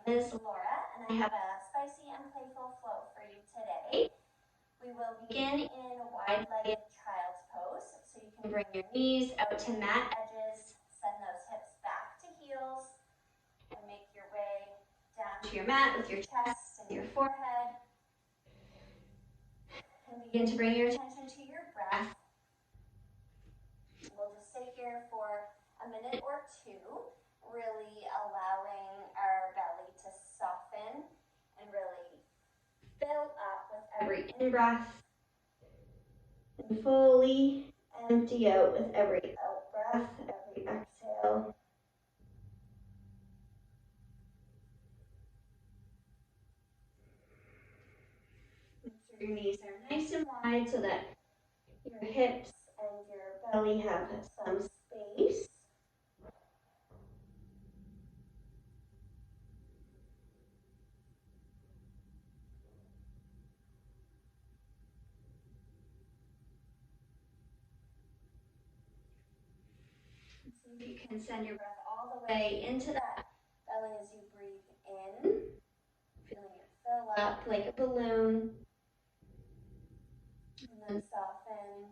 name is Laura, and I have a spicy and playful flow for you today. We will begin in wide-legged child's pose, so you can bring your knees out to mat edges, send those hips back to heels, and make your way down to your mat with your chest and your forehead. And begin to bring your attention to your breath. We'll just stay here for a minute or two, really allowing our belly to soften and really fill up with every in-breath and fully empty out with every out-breath, every exhale. Make sure your knees are nice and wide so that your hips and your belly have some space. So you can send your breath all the way into that belly as you breathe in, feeling it fill up like a balloon, and then soften.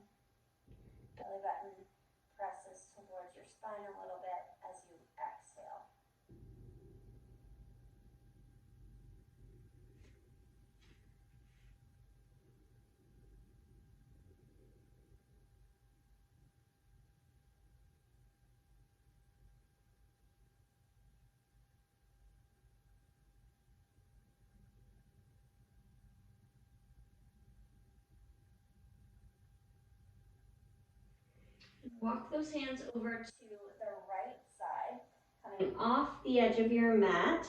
Belly button presses towards your spine a little bit as you exhale. Walk those hands over to the right side, coming off the edge of your mat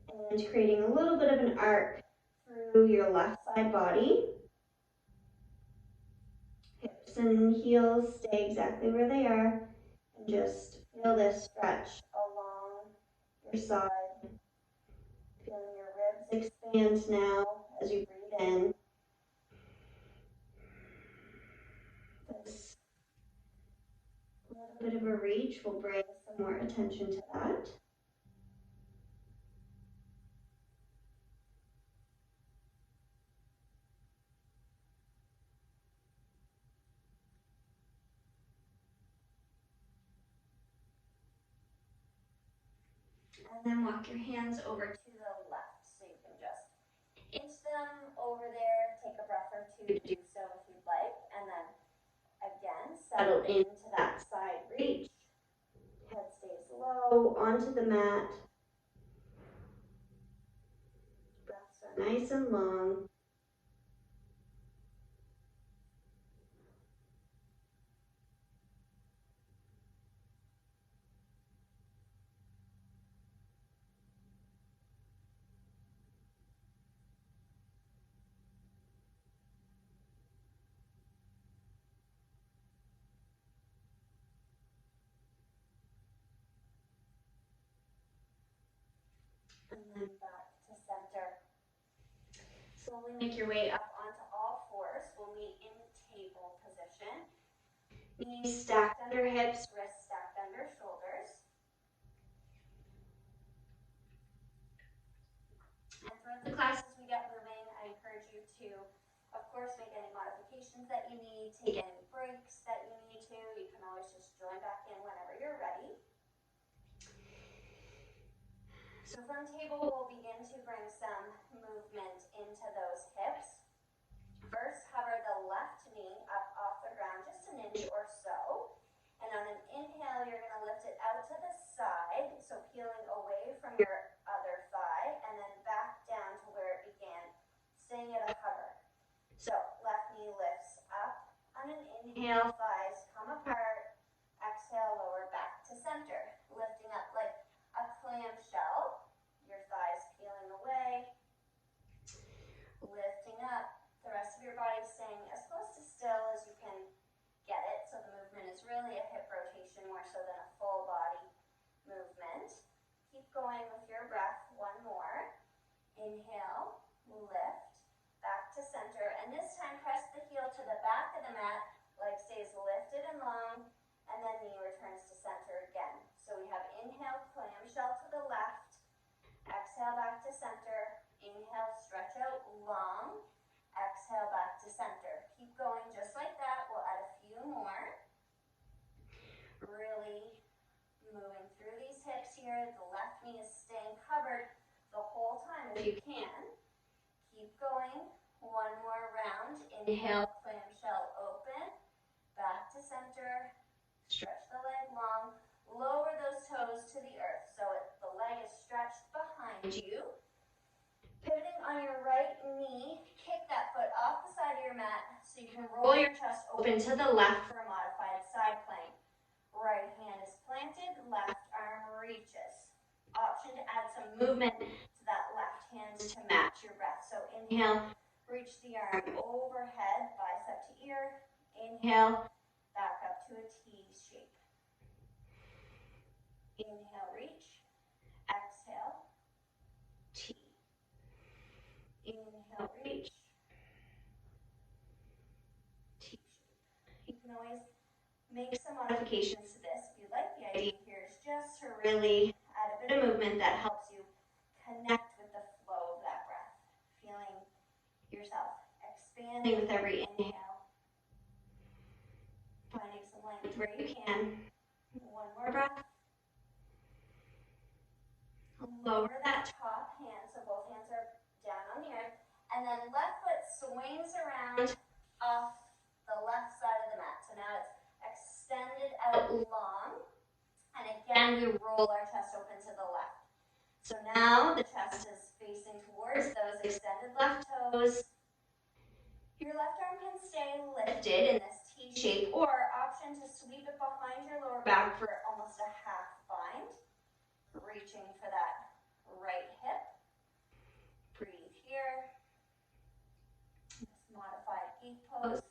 and creating a little bit of an arc through your left side body. Hips and heels stay exactly where they are, and just feel this stretch along your side. Feeling your ribs expand now as you breathe in. This little bit of a reach will bring some more attention to that. And then walk your hands over to the left, so you can just inch them over there, take a breath or two to do so if you'd like, and then again, settle into that side reach. Head stays low, onto the mat. Breaths are nice and long. And then back to center. Slowly make your way up onto all fours. We'll meet in table position. Knees stacked under hips, wrists stacked under shoulders. And throughout the class, as we get moving, I encourage you to, of course, make any modifications that you need, take any breaks that you need to. You can always just join back in whenever you're ready. So from table, we'll begin to bring some movement into those hips. First, hover the left knee up off the ground just an inch or so. And on an inhale, you're going to lift it out to the side, so peeling away from your other thigh, and then back down to where it began, staying at a hover. So left knee lifts up. On an inhale, thighs come apart. Exhale, lower back to center, lifting up like a clamshell. Your thighs peeling away. Lifting up. The rest of your body staying as close to still as you can get it. So the movement is really a hip rotation more so than a full body movement. Keep going with your breath. One more. Inhale, lift, back to center. And this time press the heel to the back of the mat. Leg stays lifted and long. And then knee returns to center again. So we have inhale, clamshell to the left. Exhale. knee is staying covered the whole time if you can. Keep going. One more round. Inhale, clamshell open. Back to center. Stretch the leg long. Lower those toes to the earth so the leg is stretched behind you. Pivoting on your right knee, kick that foot off the side of your mat so you can roll your chest open to the left for a modified side plank. Right hand is planted, left arm reaches. Option to add some movement to that left hand to match your breath. So inhale, reach the arm overhead, bicep to ear. Inhale, back up to a T shape. Inhale, reach. Exhale, T. Inhale, reach. T shape. You can always make some modifications to this if you'd like. The idea here is just to really add a bit of movement that helps you connect with the flow of that breath. Feeling yourself expanding with every inhale. Finding some length where you can. One more breath. Lower that top hand so both hands are down on the earth. And then left foot swings around off the left side of the mat. So now it's extended out long. And again, we roll our chest open to the left. So now the chest is facing towards those extended left toes. Your left arm can stay lifted in this T shape, or option to sweep it behind your lower back for almost a half bind. Reaching for that right hip. Breathe here. This modified gate pose.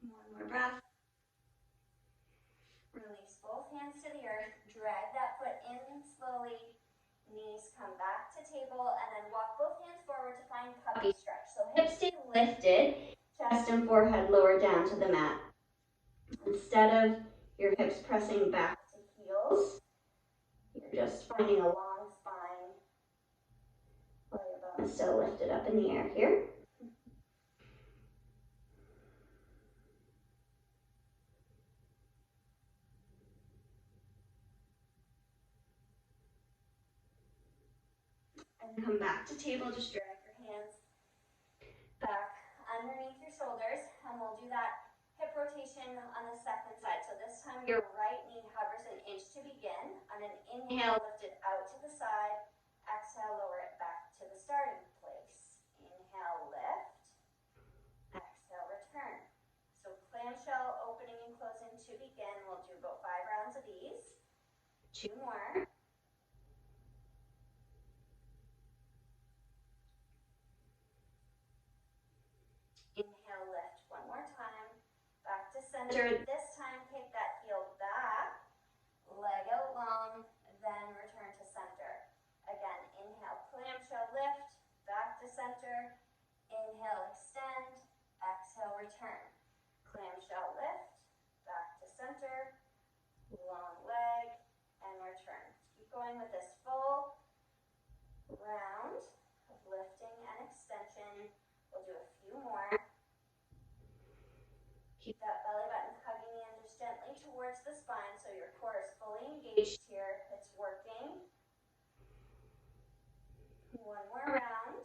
One more breath. Release both hands to the earth. Drag that foot in slowly. Knees come back to table, and then walk both hands forward to find puppy stretch. So hips stay lifted, chest and forehead lower down to the mat. Instead of your hips pressing back to heels, you're just finding a long spine while your bum is still lifted up in the air here. And come back to table, just drag your hands back underneath your shoulders, and we'll do that hip rotation on the second side. So this time your right knee hovers an inch to begin. On an inhale, lift it out to the side. Exhale, lower it back to the starting place. Inhale, lift. Exhale, return. So clamshell opening and closing to begin. We'll do about 5 rounds of these. 2 more. Inhale, lift one more time. Back to center. This time, kick that heel back. Leg out long, then return to center. Again, inhale, clamshell lift. Back to center. Inhale, extend. Exhale, return. Clamshell lift. Back to center. Long leg, and return. Keep going with this full round of lifting and extension. We'll do a few more. Keep that belly button hugging the end just gently towards the spine so your core is fully engaged here. It's working. One more round.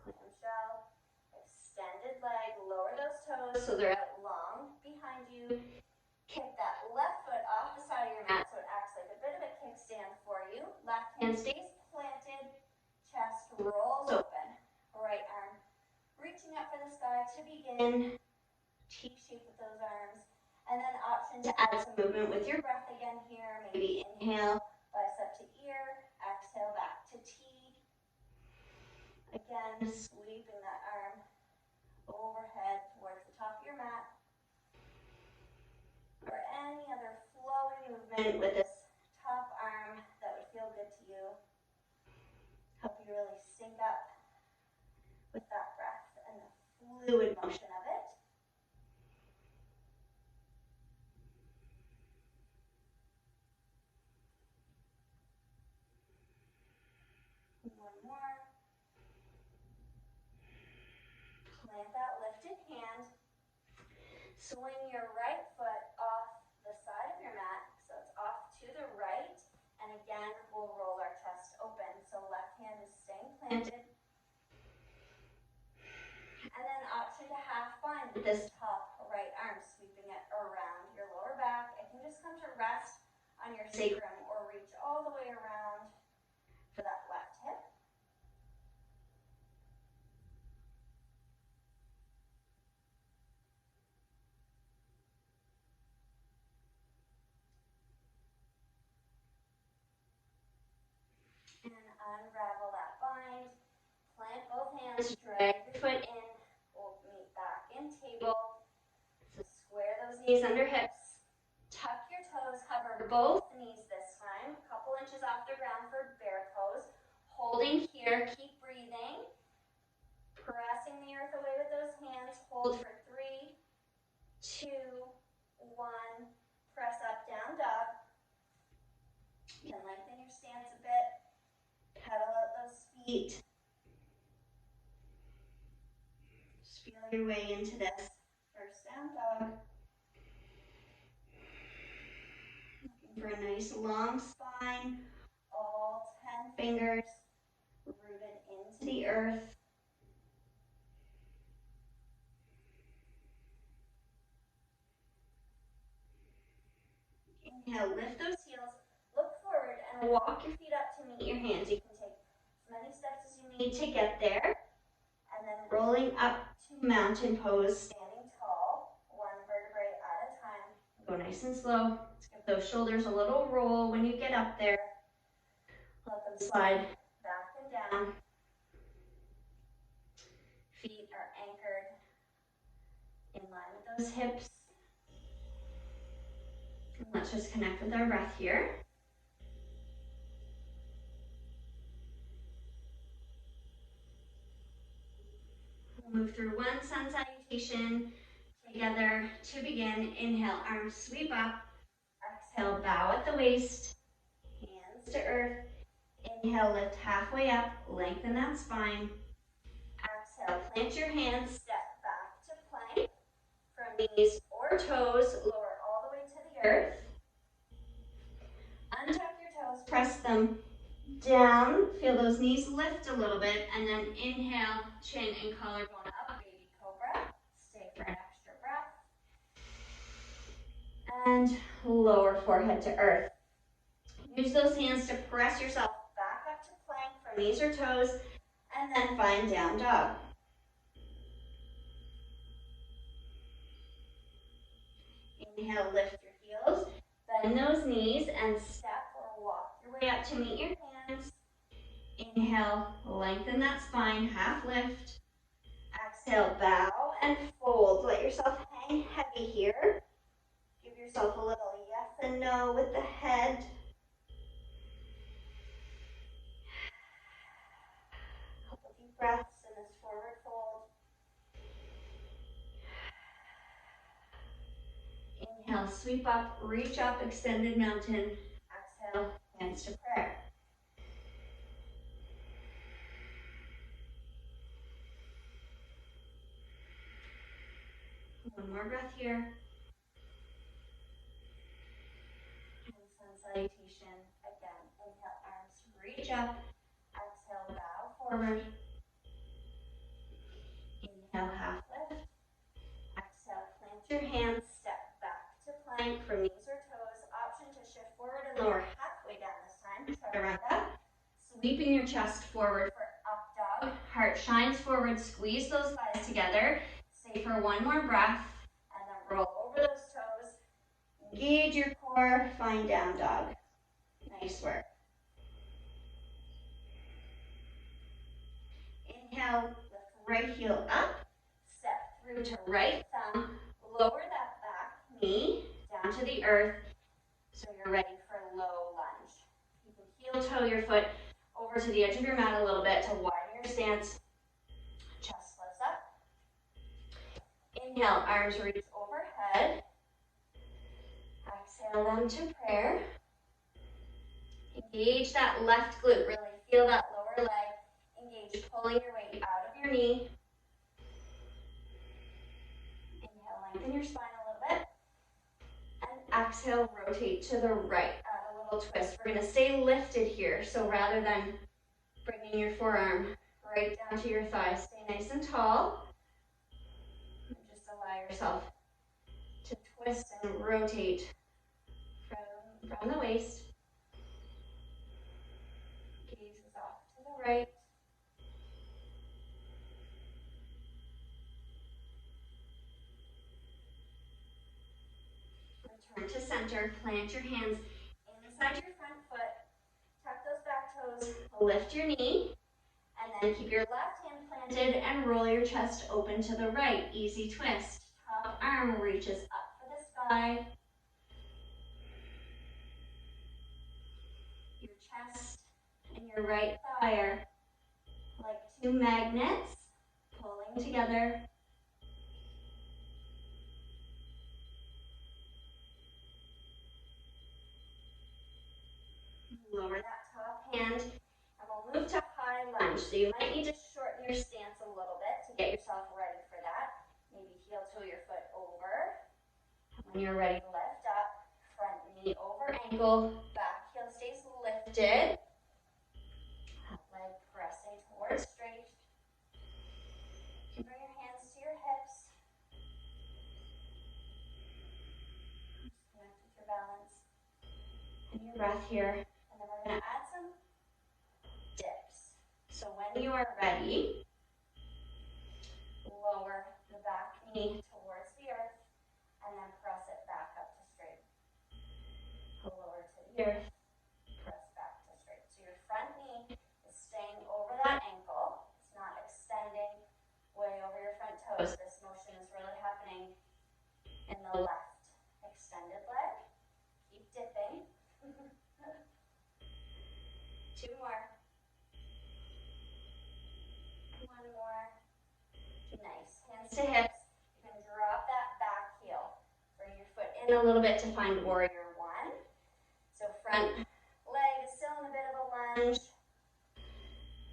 Clamshell. Extended leg. Lower those toes so they're out long behind you. Kick that left foot off the side of your mat so it acts like a bit of a kickstand for you. Left hand stays planted. Chest rolls open. Right arm reaching up for the sky to begin. T shape with those arms. And then option to add some movement with your breath again here. Maybe inhale, bicep to ear. Exhale, back to T. Again, sweeping that arm overhead towards the top of your mat. Or any other flowing movement with this top arm that would feel good to you. Help you really sync up with that breath and the fluid motion of it. One more. plant that lifted hand. Swing your right foot off the side of your mat, so it's off to the right. And again, we'll roll our chest open. So left hand is staying planted. And then option to half bind with this top right arm, sweeping it around your lower back. It can just come to rest on your sacrum or reach all the way around for that left hip. And unravel that bind. Plant both hands, drag your foot in, we'll meet back in table. So square those knees under hips. Tuck your toes, hover both knees this time. A couple inches off the ground for bear pose. Holding here, keep breathing. Pressing the earth away with those hands. Hold for 3, 2, 1. Press up, down dog. You can lengthen your stance a bit. Pedal out those feet. Just feel your way into this first down dog. Looking for a nice long spine. All 10 fingers rooted into the earth. Inhale, lift those heels. Look forward and walk your feet up to meet your hands. You can take as many steps as you need to get there. And then rolling up to mountain pose, standing tall, one vertebrae at a time. Go nice and slow. Let's give those shoulders a little roll when you get up there. Let them slide back and down. Feet are anchored in line with those hips. And let's just connect with our breath here. We'll move through one sun salutation together to begin. Inhale, arms sweep up. Exhale, bow at the waist. Hands to earth. Inhale, lift halfway up. Lengthen that spine. Exhale, plant your hands. Step back to plank. From knees or toes, lower all the way to the earth. Untuck your toes. Press them down. Feel those knees lift a little bit. And then inhale, chin and collarbone up. Baby cobra. Stay for an extra breath. And lower forehead to earth. Use those hands to press yourself back up to plank from knees or toes, and then find down dog. Inhale, lift your heels, bend those knees, and step or walk your way up to meet your hands. Inhale, lengthen that spine, half lift. Exhale, bow and fold. Let yourself hang heavy here. Give yourself a little yes and no with the head. Couple deep breaths in this forward fold. Inhale, sweep up, reach up, extended mountain. Exhale, hands to prayer. One more breath here. And sun salutation. Again, inhale, arms reach up. Exhale, bow forward. Inhale, half lift. Exhale, plant your hands, step back to plank from knees or toes. Option to shift forward and lower halfway down this time. Chaturanga. Sweeping your chest forward for up dog. Heart shines forward. Squeeze those thighs together. Stay for one more breath. And then roll over those toes. Engage your core. Find down dog. Nice work. Inhale, lift right heel up. Step through to right thumb. Lower that back knee down to the earth. So you're ready for low lunge. You can heel toe your foot over to the edge of your mat a little bit to widen your stance. Chest lifts up. Inhale, arms reach overhead. Exhale them to prayer. Engage that left glute. Really feel that lower leg. Engage, pulling your weight out of your knee. lengthen your spine a little bit. And exhale, rotate to the right. Add a little twist. We're gonna stay lifted here. So rather than bringing your forearm right down to your thigh, stay nice and tall. And just allow yourself to twist and rotate from the waist. Gaze is off to the right. Return to center. Plant your hands inside your front foot. Tuck those back toes. Lift your knee. And then keep your left hand planted and roll your chest open to the right. Easy twist. Top arm reaches up for the sky. Your chest and your right thigh are like two magnets pulling together. Lower that top hand and we'll move to high lunge. So you might need to shorten your stance a little bit to get yourself ready for that. Maybe heel toe your foot over. When you're ready to lift up, front knee over ankle, back heel stays lifted. Leg pressing towards straight. You can bring your hands to your hips. Just connect with your balance and your breath here. And then we're going to add some dips. So when you are ready, lower the back knee towards the earth and then press it back up to straight. Lower to the earth, press back to straight. So your front knee is staying over that ankle. It's not extending way over your front toes. This motion is really happening in the left extended leg. Keep dipping. Two more. One more. Nice. Hands to hips. You can drop that back heel. Bring your foot in a little bit to find warrior one. So front leg is still in a bit of a lunge.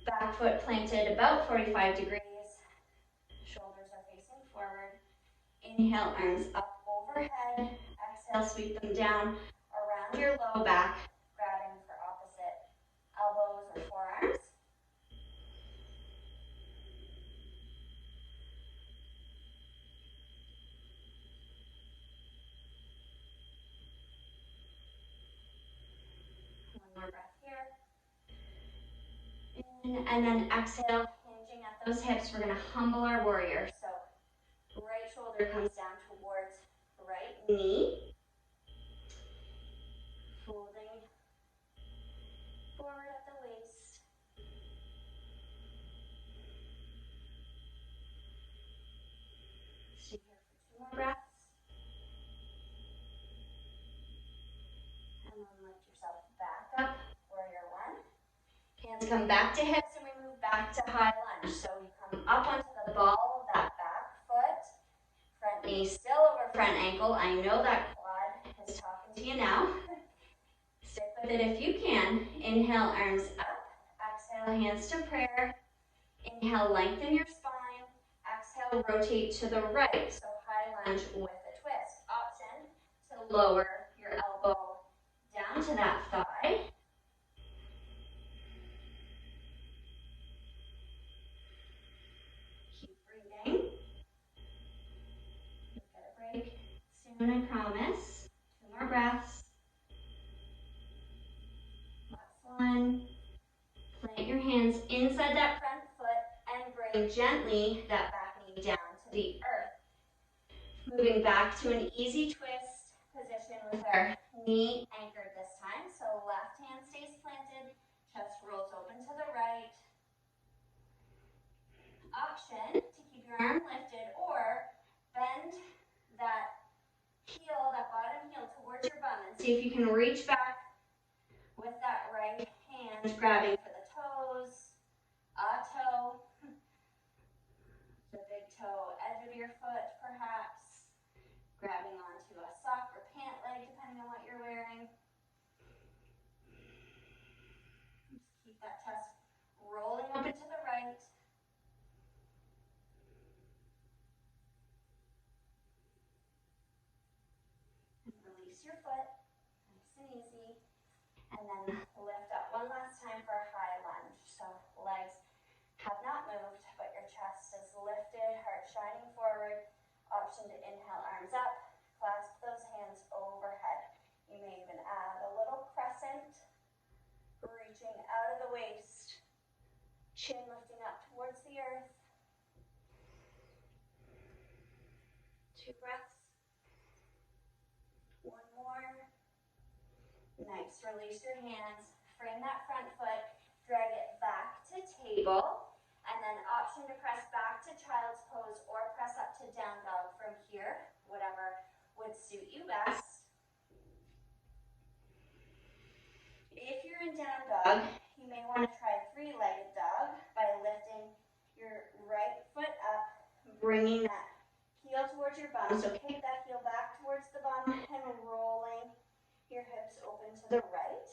Back foot planted about 45 degrees. Shoulders are facing forward. Inhale, arms up overhead. Exhale, sweep them down around your low back, grabbing for opposite elbows or forearms. One more breath here. In, and then exhale, hinging at those hips. We're going to humble our warrior. So right shoulder comes down towards right knee. Folding forward at the waist. Stay here for 2 more breaths. And then lift yourself back up, warrior one. Hands come back to hips and we move back to high lunge. So we come up onto the ball of that back foot. Front knee still over front ankle. I know that quad is talking to you now. Stick with it if you can. Inhale, arms up. Exhale, hands to prayer. Inhale, lengthen your spine. Exhale, rotate to the right. So high lunge with a twist. Option to lower your elbow down to that thigh. Keep breathing. You'll get a break soon, I promise. 2 more breaths. Last one. Plant your hands inside that front foot and bring gently that back knee down to the earth. Moving back to an easy twist position with our knee anchored this time. So left hand stays planted, chest rolls open to the right. Option to keep your arm lifted or bend that heel, that bottom heel towards your bum and see if you can reach back with that right hand, grabbing for the toes, a toe, the big toe edge of your foot perhaps, grabbing onto a sock or pant leg depending on what you're wearing. Just keep that chest rolling open to the right. release your foot, nice and easy. And then lift up one last time for a high lunge. So legs have not moved, but your chest is lifted, heart shining forward. Option to inhale, arms up, clasp those hands overhead. You may even add a little crescent, reaching out of the waist, chin lifting up towards the earth. 2 breaths. 1 more. Nice, release your hands, frame that front foot, drag it back to table, and then option to press back to child's pose or press up to down dog from here, whatever would suit you best. If you're in down dog, you may want to try 3-legged dog by lifting your right foot up, bringing that heel towards your bum, so kick that heel back towards the bum and rolling your hips open to the right.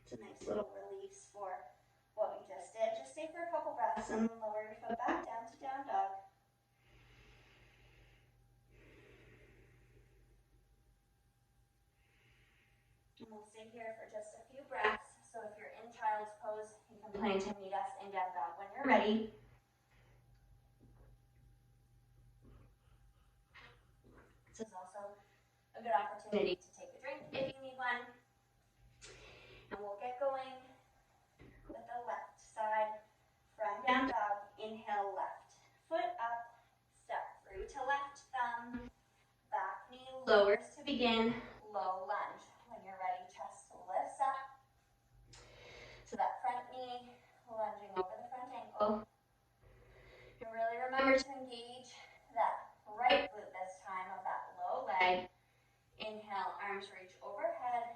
It's a nice little release for what we just did. Just stay for a couple breaths and then lower your foot back down to down dog. And we'll stay here for just a few breaths. So if you're in child's pose, you can plan to meet us in down dog when you're ready. This is also a good opportunity to take a drink if you need one. And we'll get going with the left side from down dog. Inhale, left foot up, step through to left thumb, back knee lowers to begin, low lunge. When you're ready, chest lifts up. So that front knee lunging over the front ankle. And really remember to engage that right glute this time of that low leg. Inhale, arms reach overhead.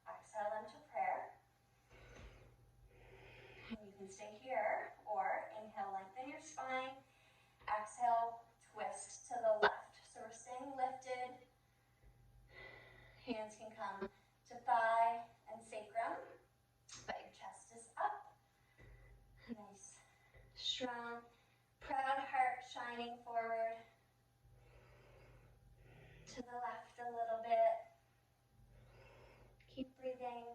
Exhale them to prayer. And you can stay here, or inhale, lengthen your spine. Exhale, twist to the left. So we're staying lifted. Hands can come to thigh and sacrum, but your chest is up. Nice, strong, proud heart shining forward. To the left a little bit. Keep breathing.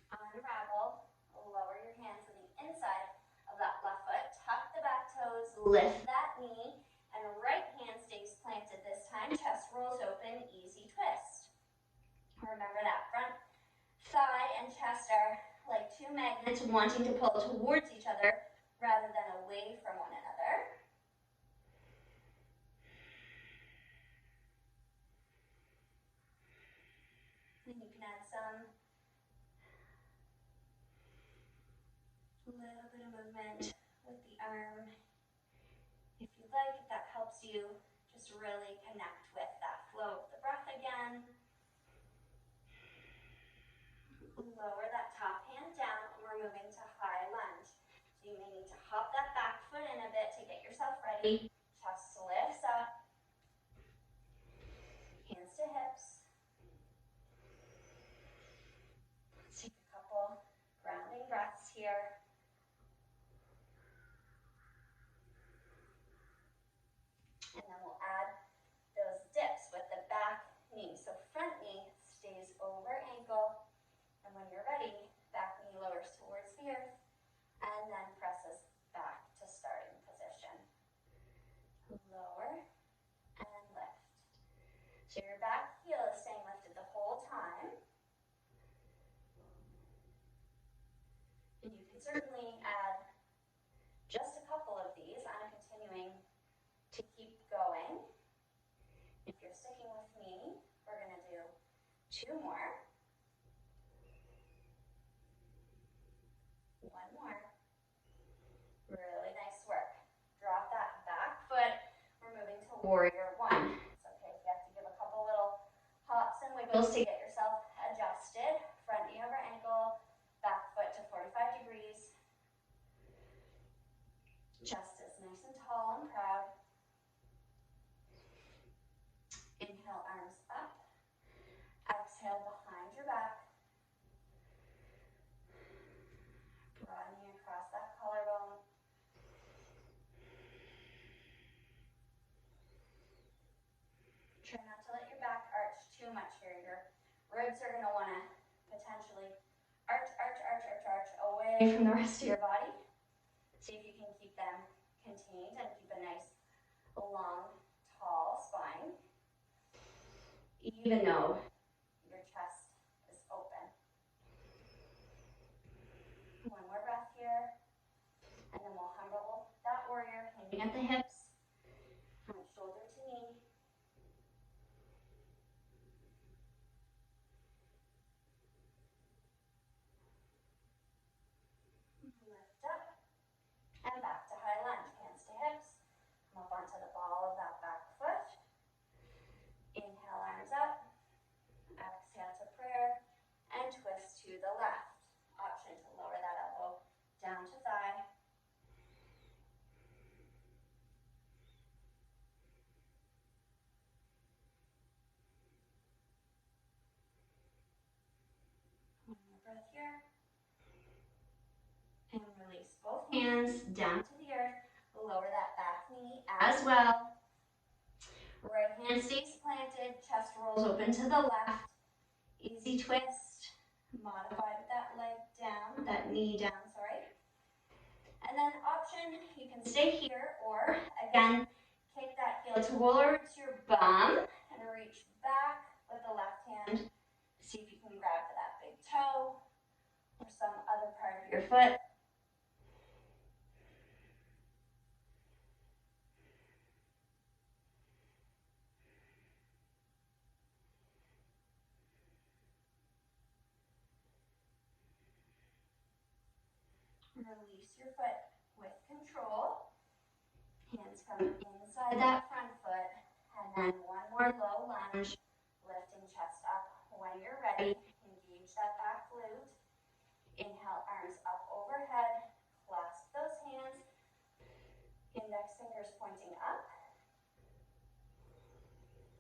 Unravel. Lower your hands to the inside of that left foot. Tuck the back toes. Lift that knee. And right hand stays planted this time. Chest rolls open. Easy twist. Remember that front thigh and chest are like 2 magnets wanting to pull towards each other rather than away from one another. And you can add some little bit of movement with the arm. If you like, if that helps you just really connect with that flow of the breath again. Lower that top hand down, and we're moving to high lunge. So you may need to hop that back foot in a bit to get yourself ready. Chest lifts up. Hands to hips. Let's take a couple grounding breaths here. And then we'll add those dips with the back knee. So front knee stays over ankle. And when you're ready, back knee lowers towards the earth and then presses back to starting position. Lower and lift. So your back heel is staying lifted the whole time. And you can certainly add just a couple of these. I'm continuing to keep going. If you're sticking with me, we're going to do 2 more. 1 more. Really nice work. Drop that back foot. We're moving to warrior 1. It's okay if you have to give a couple little hops and wiggles to get yourself adjusted. Front knee over ankle, back foot to 45 degrees. Chest is nice and tall and proud. Inhale, arms up. Exhale behind your back. Ribs are going to want to potentially arch away from the rest of your body. See if you can keep them contained and keep a nice, long, tall spine, even though your chest is open. One more breath here, and then we'll humble that warrior, hanging at the hips, from shoulder to knee. Lift up, and back to high lunge, hands to hips. Come up onto the ball of that back foot. Inhale, arms up. Exhale to prayer, and twist to the left. Option to lower that elbow down to thigh. One more breath here. And release both hands down to the earth. Lower that back knee as well. Right hand stays planted, chest rolls open to the left. Easy twist. Modify with that leg down, that knee down, sorry. And then option, you can stay here, or again, kick that heel towards your bum and reach back with the left hand. See if you can grab for that big toe or some other part of your foot. Release your foot with control. Hands come inside that front foot, and then one more low lunge, lifting chest up. When you're ready, engage that back glute. Inhale, arms up overhead, clasp those hands, index fingers pointing up,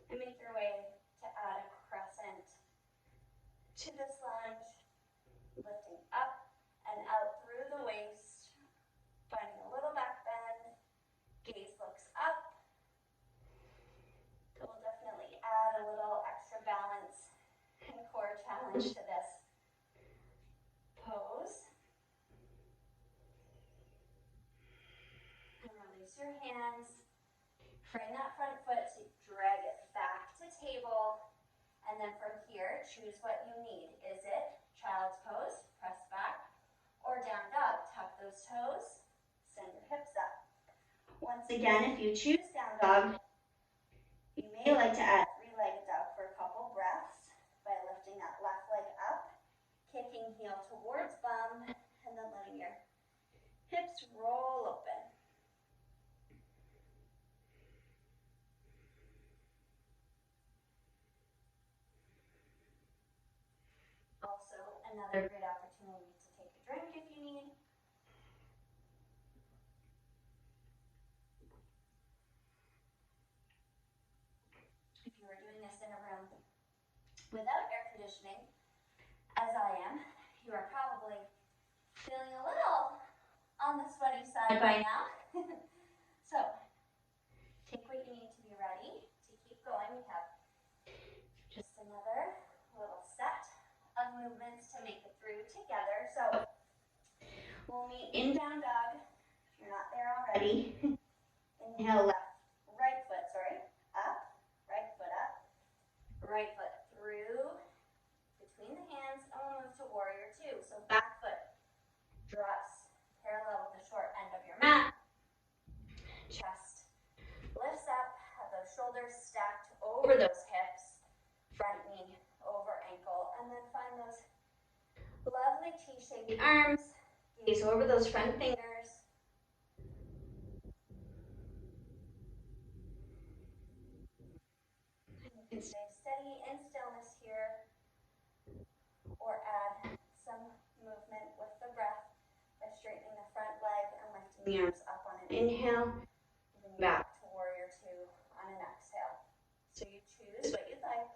and make your way to add a crescent to this lunge, lifting up and out through the waist, finding a little back bend, gaze looks up. It will definitely add a little extra balance and core challenge to this pose. And release your hands. Frame that front foot to drag it back to table. And then from here, choose what you need. Is it child's pose, press back, or down dog? Tuck those toes, send your hips up. Once again, if you choose down dog, you may like to add three-legged dog for a couple breaths by lifting that left leg up, kicking heel towards bum, and then letting your hips roll open. Also, another great opportunity to take a drink if you need. If you are doing this in a room without air conditioning, as I am, you are probably feeling a little on the sweaty side by now. So, take what you need to be ready to keep going. We have just another little set of movements to make it through together. So, we'll meet in down dog if you're not there already. Inhale, right foot up, right foot through, between the hands, and we'll move to warrior two. So back foot drops parallel with the short end of your mat. Chest lifts up, have those shoulders stacked over those hips, front knee over ankle, and then find those lovely T-shaped arms. Gaze over those front fingers. You can stay steady in stillness here, or add some movement with the breath by straightening the front leg and lifting the arms up on an inhale, moving back to warrior two on an exhale. So you choose what you'd like.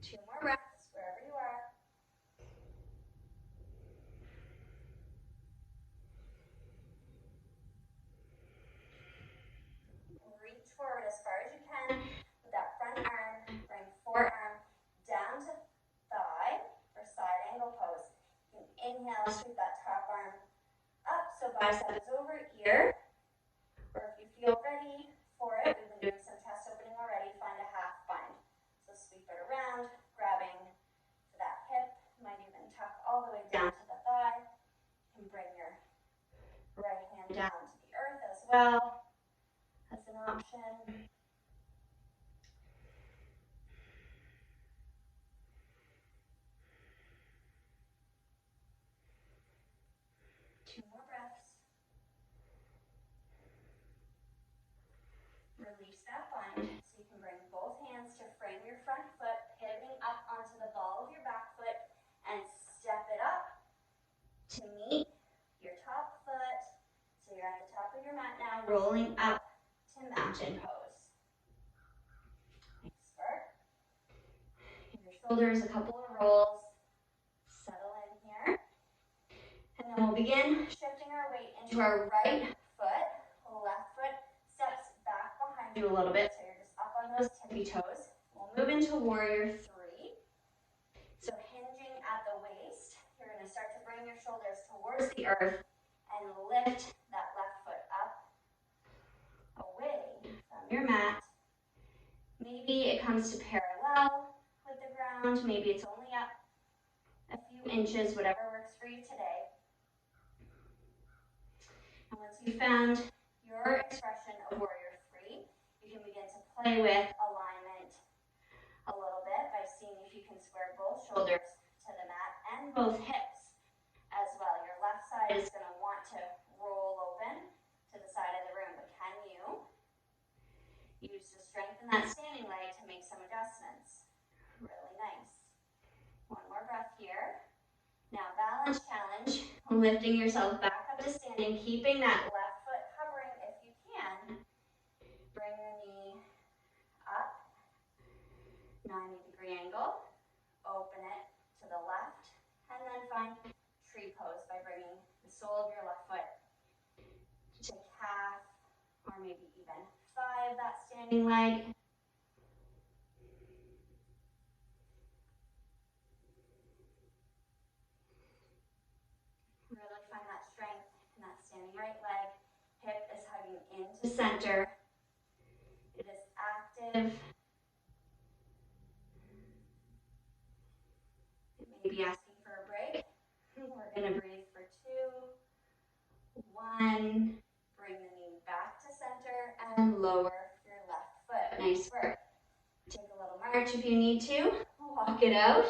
Two more breaths wherever you are. bicep is over ear, or if you feel ready for it, we've been doing some chest opening already, find a half bind. So sweep it around, grabbing to that hip, might even tuck all the way down to the thigh, and bring your right hand down to the earth as well as an option. Two more breaths. Release that bind so you can bring both hands to frame your front foot, pivoting up onto the ball of your back foot, and step it up to meet your top foot. So you're at the top of your mat now, rolling up to mountain pose. Nice work. Give your shoulders a couple of rolls. Settle in here. And then we'll begin shifting our weight into our right foot. Left foot steps back behind you a little bit, so you're just up on those tippy toes. We'll move into warrior three. So hinging at the waist, you're going to start to bring your shoulders towards the earth and lift that left foot up, away from your mat. Maybe it comes to parallel with the ground, maybe it's only up a few inches, whatever works for you today. And once you've found your expression of warrior three, you can begin to play with alignment a little bit by seeing if you can square both shoulders to the mat and both hips as well. Your left side is going to want to roll open to the side of the room, but can you use the strength in that standing leg to make some adjustments? Really nice. One more breath here. Now balance challenge, lifting yourself back up to standing, keeping that left foot hovering if you can. Bring the knee up, 90-degree angle, open it to the left, and then find tree pose by bringing the sole of your left foot to calf, or maybe even thigh of that standing leg. Really find that strength in that standing right leg. Hip is hugging into center. It is active. It may be asking for a break. We're going to breathe for 2, 1. Bring the knee back to center and lower your left foot. Nice work. Take a little march if you need to. Walk it out.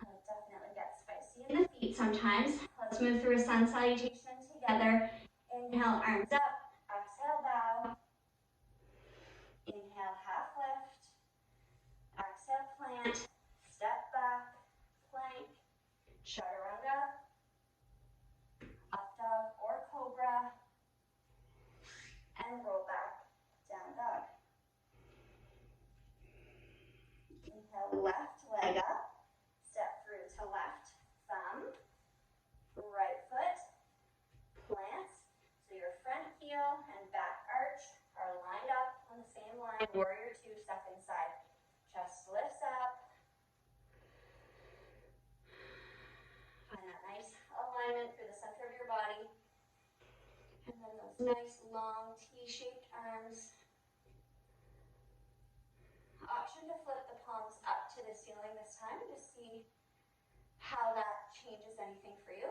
It'll definitely get spicy in the feet sometimes. Let's move through a sun salutation together. Inhale, arms up. Exhale, bow. Inhale, half lift. Exhale, plant. Step back. Plank. Chaturanga. Up dog or cobra. And roll back. Down dog. Inhale, left leg up. Step through to left thumb. Right foot plants. So your front heel and back arch are lined up on the same line. Warrior two, second side. Chest lifts up. Find that nice alignment through the center of your body. And then those nice long T-shaped arms. Option to flip the palms up to the ceiling this time to see how that changes anything for you.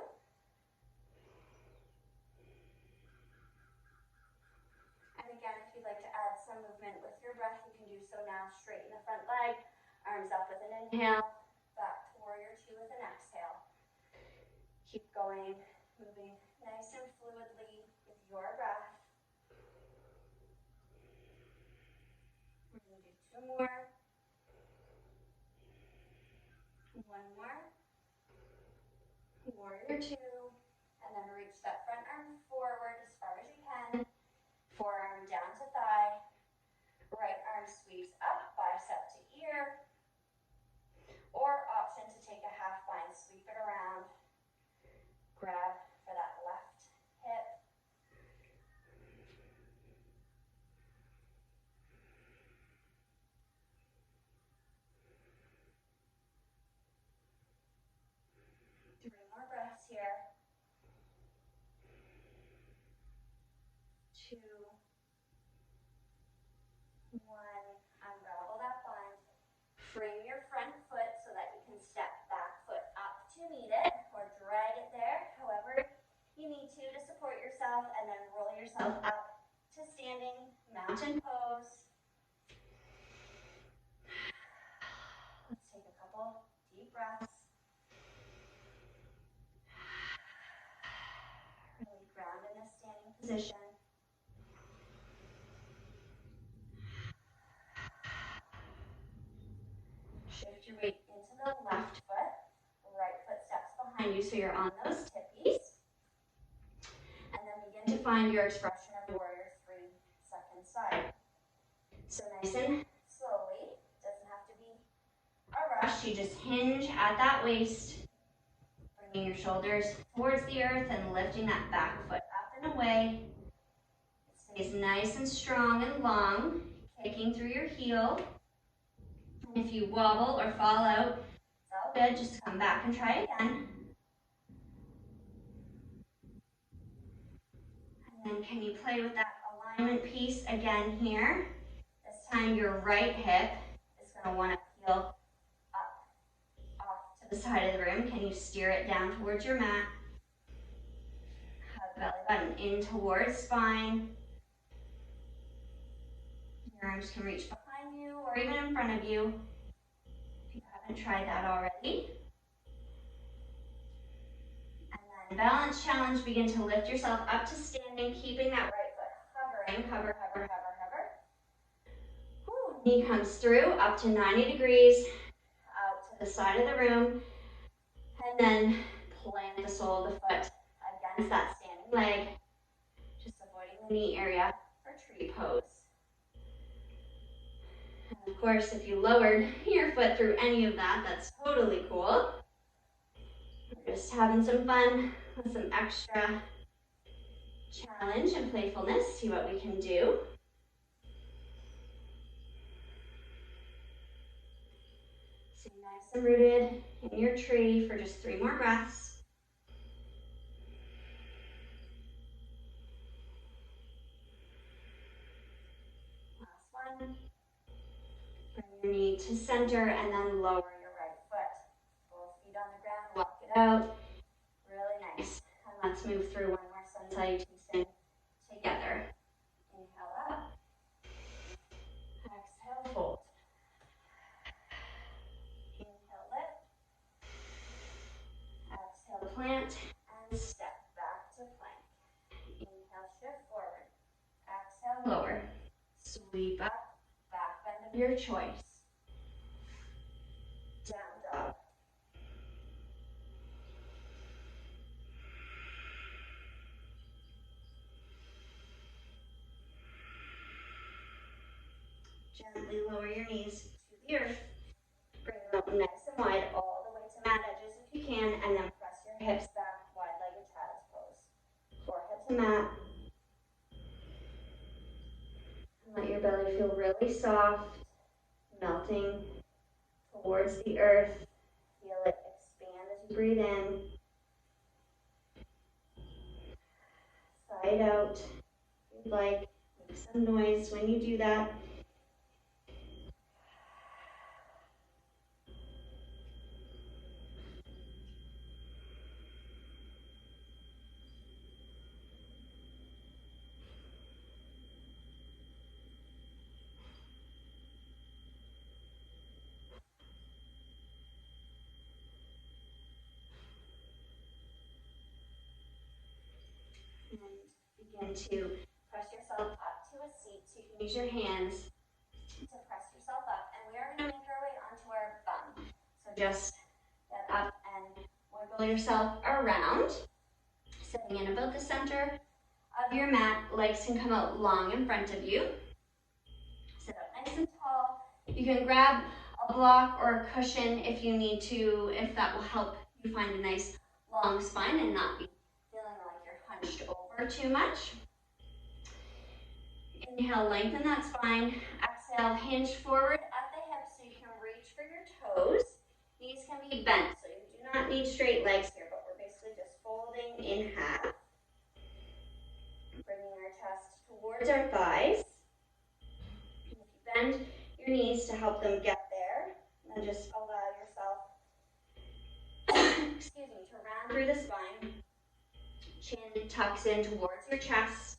And again, if you'd like to add some movement with your breath, you can do so now. Straighten the front leg, arms up with an inhale, back to warrior two with an exhale. Keep going, moving nice and fluidly with your breath. We're going to do 2 more. 1 more. Warrior two. And then reach that front arm forward as far as you can. Forearm down to thigh. Right arm sweeps up, bicep to ear. Or option to take a half bind, sweep it around. Grab for that left hip. Three more breaths here. yourself up to standing mountain pose. Let's take a couple deep breaths. Really ground in this standing position. Shift your weight into the left foot. Right foot steps behind you so you're on those tippies. And then begin to find your expression of warrior 3 second side. So nice and slowly, doesn't have to be a rush. You just hinge at that waist, bringing your shoulders towards the earth and lifting that back foot up and away. It stays nice and strong and long, kicking through your heel. And if you wobble or fall out, it's all good. Just come back and try again. And then can you play with that alignment piece again here? This time your right hip is going to want to peel up, off to the side of the room. Can you steer it down towards your mat? Hug belly button in towards spine. Your arms can reach behind you or even in front of you if you haven't tried that already. And then balance challenge, begin to lift yourself up to standing, keeping that right foot hovering, hover, hover, hover, hover. Whew. Knee comes through up to 90 degrees, out to the side of the room, and then plant the sole of the foot against that standing leg, just avoiding the knee area for tree pose. And of course, if you lowered your foot through any of that, that's totally cool. We're just having some fun with some extra challenge and playfulness. See what we can do. Stay nice and rooted in your tree for just 3 more breaths. Last one. Bring your knee to center and then lower your right foot. Both feet on the ground, walk it out. Really nice. And let's move through one more sun salutation together. Inhale up. Exhale, fold. Inhale, lift. Exhale, plant. And step back to plank. Inhale, shift forward. Exhale, lower. Sweep up. Back bend of your choice. Down dog. Gently lower your knees to the earth. Bring them up nice and wide all the way to mat edges if you can, and then press your hips back, wide-legged child's pose. Forehead to mat. And let your belly feel really soft, melting towards the earth. Feel it expand as you breathe in. Side out. If you'd like, make some noise when you do that. And begin to press yourself up to a seat so you can use your hands to press yourself up. And we are going to make our way onto our bum. So just get up and wiggle yourself around, sitting in about the center of your mat. Legs can come out long in front of you. Sit up nice and tall. You can grab a block or a cushion if you need to, if that will help you find a nice long spine and not be feeling like you're hunched over too much. Inhale, lengthen that spine. Exhale, hinge forward at the hips so you can reach for your toes. Knees can be bent, so you do not need straight legs here, but we're basically just folding in half. Bringing our chest towards our thighs. If you bend your knees to help them get there, and then just allow yourself excuse me, to round through the spine. Chin tucks in towards your chest.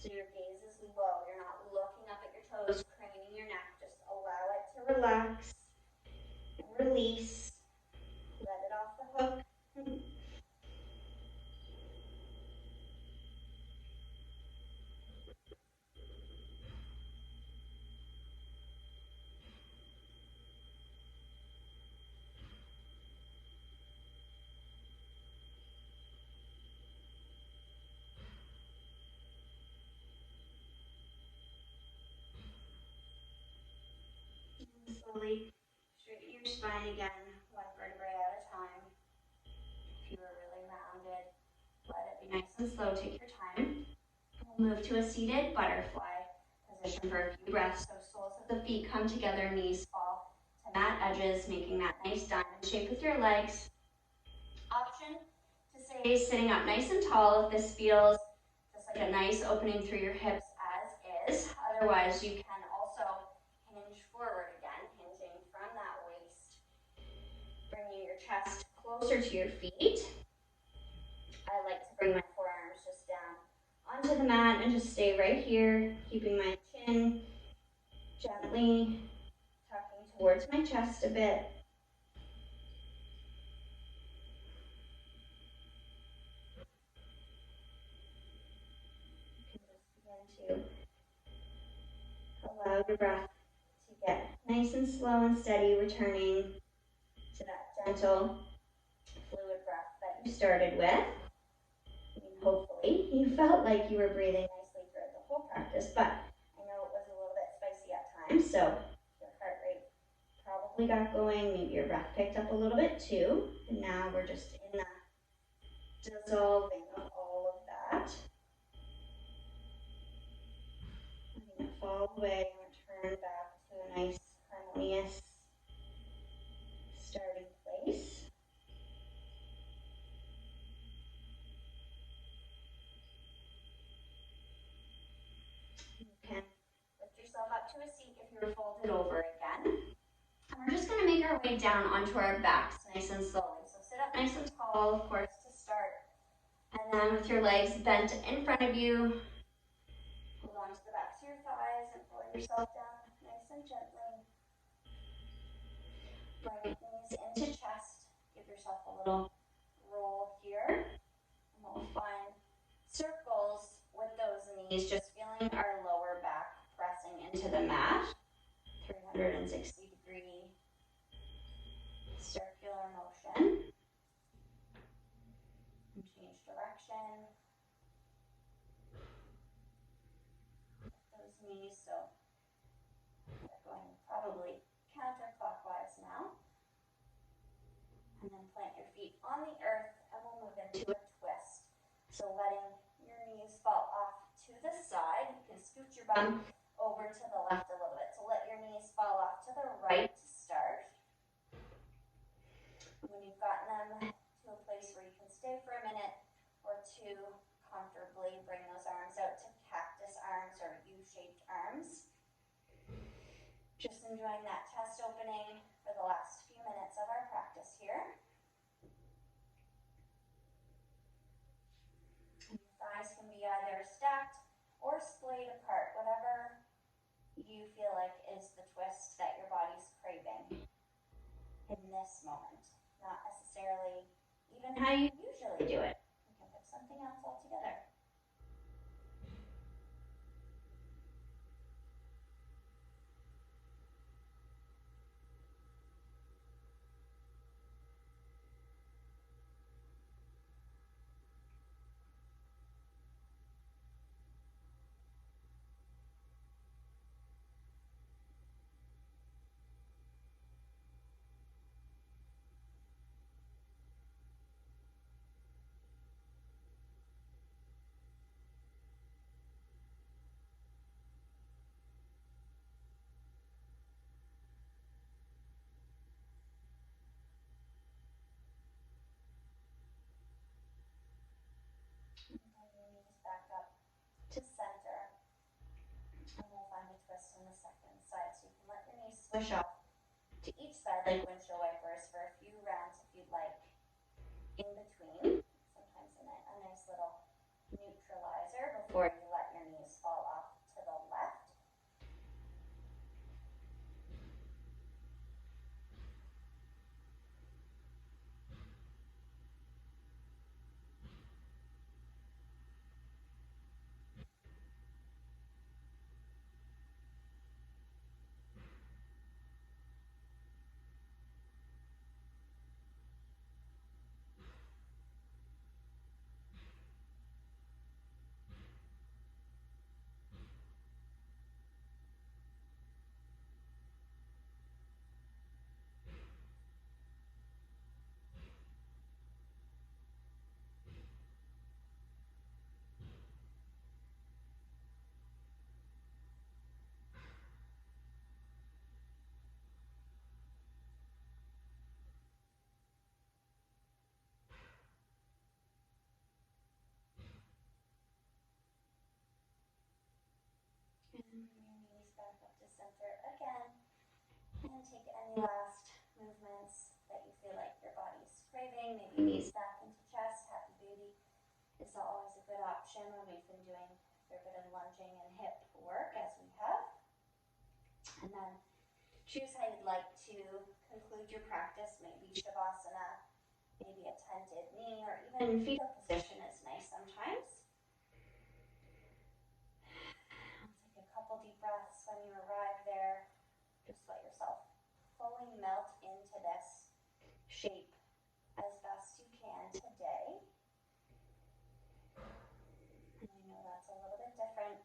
So your gaze is low. You're not looking up at your toes, craning your neck. Just allow it to relax and release. Let it off the hook. Slowly straighten your spine again, one vertebrae at a time. If you were really rounded, let it be nice and slow. Take your time. We'll move to a seated butterfly position for a few breaths. So soles of the feet come together, knees fall to mat edges, making that nice diamond shape with your legs. Option to stay sitting up nice and tall if this feels just like a nice opening through your hips as is. Otherwise, you can also hinge forward again, hinging from that waist, bringing your chest closer to your feet. I like to bring my forearms just down onto the mat and just stay right here, keeping my chin gently tucking towards my chest a bit. You can just begin to allow your breath to get nice and slow and steady, returning to that gentle, fluid breath that you started with. I mean, hopefully you felt like you were breathing nicely throughout the whole practice, but I know it was a little bit spicy at times, so your heart rate probably got going, maybe your breath picked up a little bit too, and now we're just in the dissolving of all of that. Letting it fall away and return back to a nice, harmonious starting place. You can lift yourself up to a seat if you're folded over again. And we're just going to make our way down onto our backs nice and slowly. So sit up nice and tall, of course, to start. And then with your legs bent in front of you, hold on to the backs of your thighs and pull yourself down nice and gently. Bring knees into chest. Give yourself a little roll here. And we'll find circles with those knees, just feeling our lower back pressing into the mat. 360-degree circular motion. And change direction. Those knees, so they're going probably counterclockwise now. And then plant your feet on the earth and we'll move into a twist. So letting your knees fall off to the side. You can scoot your bum over to the left a little bit. So let your knees fall off to the right to start. When you've gotten them to a place where you can stay for a minute or two comfortably, bring those arms out to cactus arms or U-shaped arms. Just enjoying that chest opening for the last few minutes of our practice here. And your thighs can be either stacked or splayed apart, whatever you feel like is the twist that your body's craving in this moment. Not necessarily even how you usually do it. You can pick something else altogether. Back up to center. And we'll find a twist on the second side. So you can let your knees swish off to each side like windshield wipers for a few rounds if you'd like. In between, sometimes a nice little neutralizer before you let your knees lunging, maybe knees back into chest. Happy baby is always a good option when we've been doing a fair bit of lunging and hip work as we have. And then choose how you'd like to conclude your practice. Maybe Shavasana, maybe a tented knee, or even fetal position is nice sometimes. Take a couple deep breaths when you arrive there. Just let yourself fully melt into this shape as best you can today. And I know that's a little bit different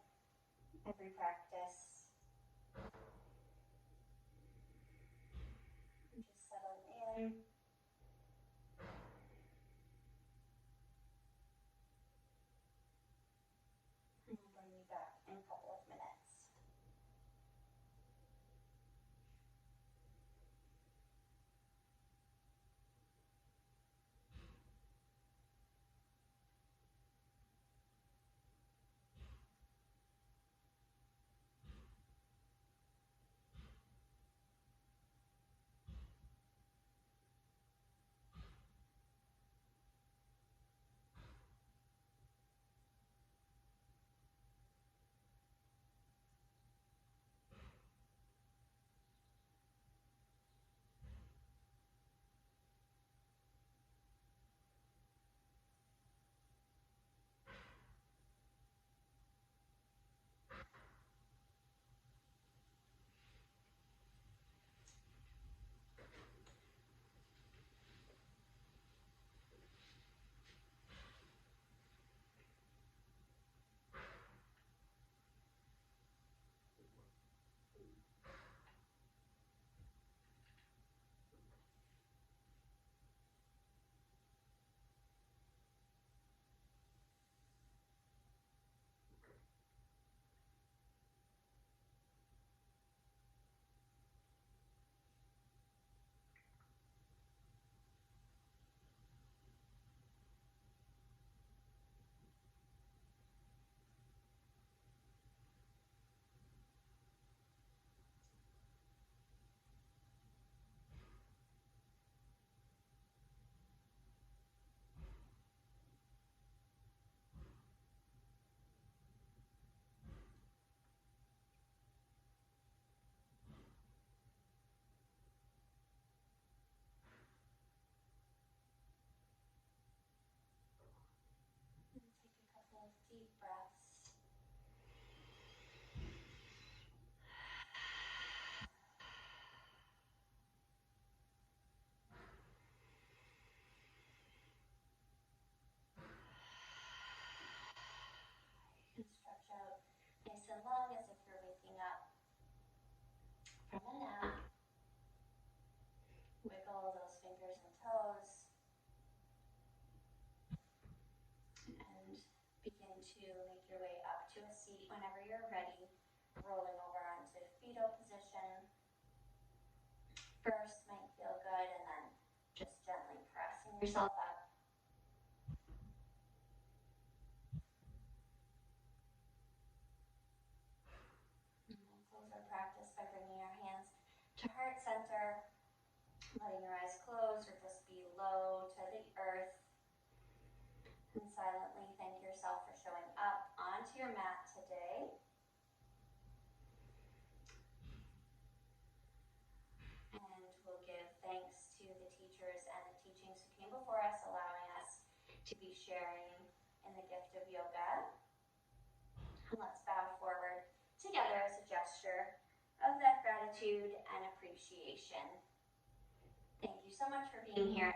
every practice. And just settle in. And I'll bring you back in a couple of minutes. Deep breaths. You can stretch out nice and long as if you're waking up from a nap. Wiggle those fingers and toes. And begin to make your way up to a seat whenever you're ready, rolling over onto fetal position. First might feel good, and then just gently pressing yourself up. And we'll close our practice by bringing our hands to heart center, letting your eyes close or just be low to the earth. And silently thank yourself for showing up onto your mat today. And we'll give thanks to the teachers and the teachings who came before us, allowing us to be sharing in the gift of yoga. And let's bow forward together as a gesture of that gratitude and appreciation. Thank you so much for being here.